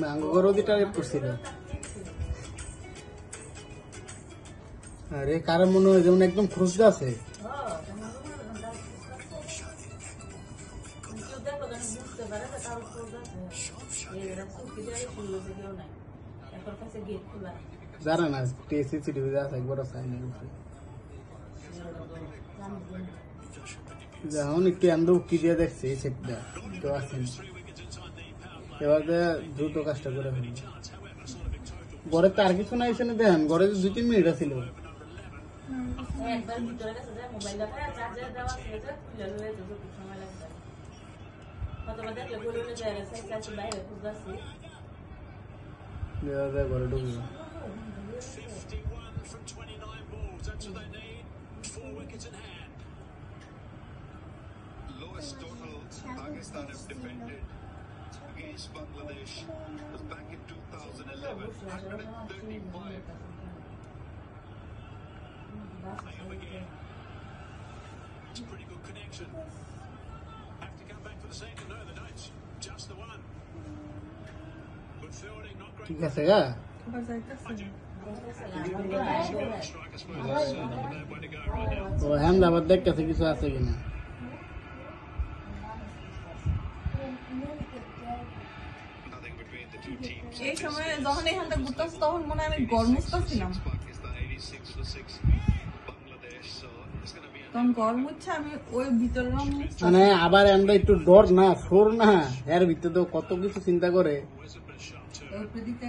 মাঙ্গরদি target করছিল। আরে কারণ মনে হয় যেমন একদম খুঁজতে আছে। জানা না সিসিটিভি আছে একবার সাইন যখন একটু আন্দো উকি দিয়ে দেখছি সেটা তো আসেন এবার দ্রুত কাজটা করে ফেলি। ঘরে তার কিছু নাই এখানে দেন, ঘরে 2-3 মিনিট ছিল। ঘরে ঢুকবো Lowest total Pakistan have defended against Bangladesh was back in 2011, 135. Ayub again. It's a pretty good connection. Have to come back for the second. No, they don't. Just the one. Good fielding, not great. ঠিক আছে গা তো আহমেদাবাদ দেখতেছে কিছু আছে কিনা। Nothing between the two teams. এই সময় যখন এখানটা ঘুরতেছে তখন মনে হয় আমি গড় মুছতেছিলাম, Pakistan 86 for 6. Bangladesh, so it's going to be তখন গড় মুছছে আমি ওই ভিতরে মানে আবার আমরা একটু ডর না সোর না এর ভিতরে তো কত কিছু চিন্তা করে। ওই প্রদীপ